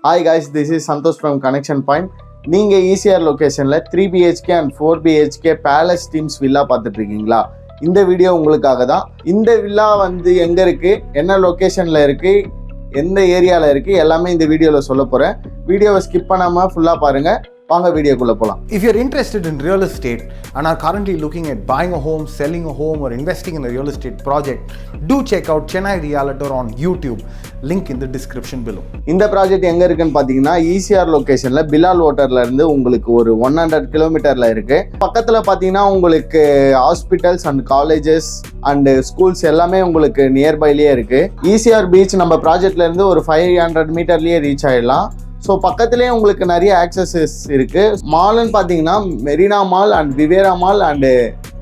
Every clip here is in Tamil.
Hi guys, this is Santosh from Connection Point. நீங்கள் ஈசிஆர் லொக்கேஷனில் 3 BHK and 4 BHK palace teams villa பார்த்துட்டு இருக்கீங்களா? இந்த வீடியோ உங்களுக்காக தான். இந்த வில்லா வந்து எங்கே இருக்குது, என்ன லொக்கேஷனில் இருக்குது, எந்த ஏரியாவில் இருக்குது, எல்லாமே இந்த வீடியோவில் சொல்ல போகிறேன். வீடியோவை ஸ்கிப் பண்ணாமல் ஃபுல்லாக பாருங்கள். வாங்க வீடியோக்குள்ள போலாம். If you're interested in real estate and are currently looking at buying a home, selling a home or investing in a real estate project, do check out Chennai Realtor on YouTube. Link in the description below. இந்த ப்ராஜெக்ட் எங்க இருக்குன்னு பாத்தீங்கன்னா ஈசிஆர் லொகேஷன்ல பிலால் வாட்டர்ல இருந்து உங்களுக்கு ஒரு 100 கிலோமீட்டர்ல இருக்கு. பக்கத்துல பாத்தீங்கன்னா உங்களுக்கு hospitals and colleges and schools எல்லாமே உங்களுக்கு நியர்பைலயே இருக்கு. ஈசிஆர் பீச் நம்ம ப்ராஜெக்ட்ல இருந்து ஒரு 500 மீட்டர்லயே ரீச் ஆயிடலாம். ஸோ பக்கத்துலேயே உங்களுக்கு நிறைய ஆக்சஸஸ் இருக்குது. மால்னு பார்த்தீங்கன்னா Marina mall and Vivira mall and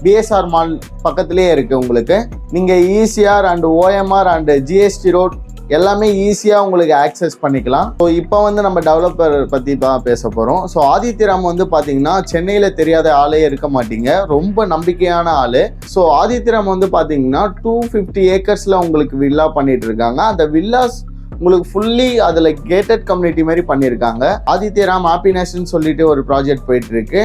PSR mall பக்கத்துலேயே இருக்குது உங்களுக்கு. நீங்கள் ECR and OMR and GST road எல்லாமே ஈஸியாக உங்களுக்கு ஆக்சஸ் பண்ணிக்கலாம். ஸோ இப்போ வந்து நம்ம டெவலப்பர் பற்றி தான் பேச போகிறோம். ஸோ ஆதித்யராம் வந்து பார்த்தீங்கன்னா சென்னையில் தெரியாத ஆளே இருக்க மாட்டீங்க, ரொம்ப நம்பிக்கையான ஆள். ஸோ ஆதித்யராம் வந்து பார்த்தீங்கன்னா 250 ஏக்கர்ஸில் உங்களுக்கு வில்லா பண்ணிட்டு இருக்காங்க. அந்த வில்லாஸ் உங்களுக்கு ஃபுல்லி அதில் கேட்டட் கம்யூனிட்டி மாதிரி பண்ணியிருக்காங்க. ஆதித்யராம் ஹாப்பினஸ்ன்னு சொல்லிட்டு ஒரு ப்ராஜெக்ட் போயிட்டு இருக்கு.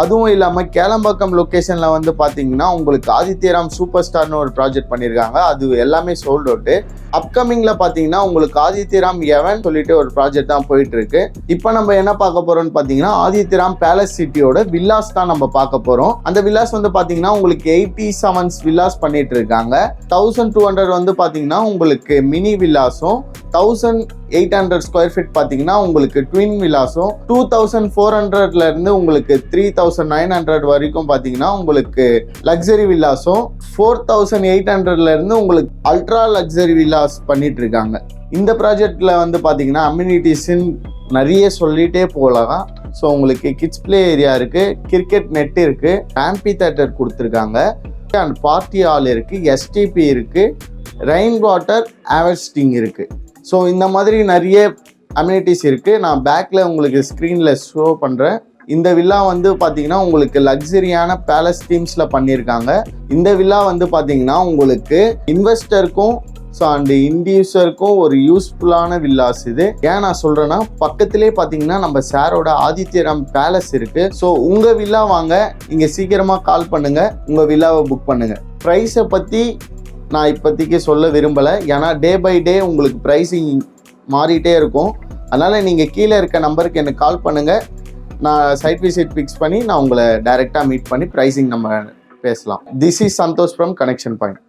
அதுவும் இல்லாமல் கேளம்பாக்கம் லொக்கேஷனில் வந்து பார்த்தீங்கன்னா உங்களுக்கு ஆதித்யராம் சூப்பர் ஸ்டார்னு ஒரு ப்ராஜெக்ட் பண்ணியிருக்காங்க. அது எல்லாமே சோல்ட் அவுட்டு. அப்கமிங்கில் பார்த்தீங்கன்னா உங்களுக்கு ஆதித்யராம் எவன் சொல்லிட்டு ஒரு ப்ராஜெக்ட் தான் போயிட்டு இருக்கு. இப்போ நம்ம என்ன பார்க்க போறோம்னு பார்த்தீங்கன்னா ஆதித்யராம் பேலஸ் சிட்டியோட வில்லாஸ் தான் நம்ம பார்க்க போறோம். அந்த வில்லாஸ் வந்து பார்த்தீங்கன்னா உங்களுக்கு 87 வில்லாஸ் பண்ணிட்டு இருக்காங்க. 1200 வந்து பார்த்தீங்கன்னா உங்களுக்கு மினி வில்லாஸும், 1800 ஸ்கொயர் ஃபீட் பார்த்தீங்கன்னா உங்களுக்கு ட்வின் வில்லாஸும், 2400ல இருந்து உங்களுக்கு 3900 வரைக்கும் பார்த்தீங்கன்னா உங்களுக்கு லக்ஸரி வில்லாஸும், 4800ல இருந்து உங்களுக்கு அல்ட்ரா லக்ஸரி வில்லாஸ் பண்ணிட்டு இருக்காங்க. இந்த ப்ராஜெக்ட்ல வந்து பார்த்தீங்கன்னா அம்யூனிட்டிஸ்ன்னு நிறைய சொல்லிட்டே போகலாம். ஸோ உங்களுக்கு கிட்ஸ் பிளே ஏரியா இருக்கு, கிரிக்கெட் நெட் இருக்கு, ஆம்பி தியேட்டர் கொடுத்துருக்காங்க அண்ட் பார்ட்டி ஹால் இருக்கு, எஸ்டிபி இருக்கு, ரெயின் வாட்டர் ஹார்வெஸ்டிங் இருக்கு. ஸோ இந்த மாதிரி நிறைய அம்யூனிட்டிஸ் இருக்குது. நான் பேக்கில் உங்களுக்கு ஸ்க்ரீனில் ஷோ பண்ணுறேன். இந்த வில்லா வந்து பார்த்தீங்கன்னா உங்களுக்கு லக்ஸரியான பேலஸ் டீம்ஸில் பண்ணியிருக்காங்க. இந்த வில்லா வந்து பார்த்தீங்கன்னா உங்களுக்கு இன்வெஸ்டருக்கும் ஸோ அண்டு இண்டிவிஜுவலுக்கும் ஒரு யூஸ்ஃபுல்லான வில்லாஸ் இது. ஏன் நான் சொல்கிறேன்னா பக்கத்திலே பார்த்தீங்கன்னா நம்ம சாரோட ஆதித்யராம் பேலஸ் இருக்குது. ஸோ உங்கள் வில்லா வாங்க, இங்கே சீக்கிரமாக கால் பண்ணுங்கள், உங்கள் வில்லாவை புக் பண்ணுங்கள். ப்ரைஸை பற்றி நான் இப்போதைக்கு சொல்ல விரும்பலை, ஏன்னா டே பை டே உங்களுக்கு ப்ரைஸிங் மாறிட்டே இருக்கும். அதனால் நீங்கள் கீழே இருக்க நம்பருக்கு எனக்கு கால் பண்ணுங்கள். நான் சைட் விசிட் ஃபிக்ஸ் பண்ணி நான் உங்களை டைரெக்டாக மீட் பண்ணி ப்ரைஸிங் நம்ம பேசலாம். This is Santosh from Connection point.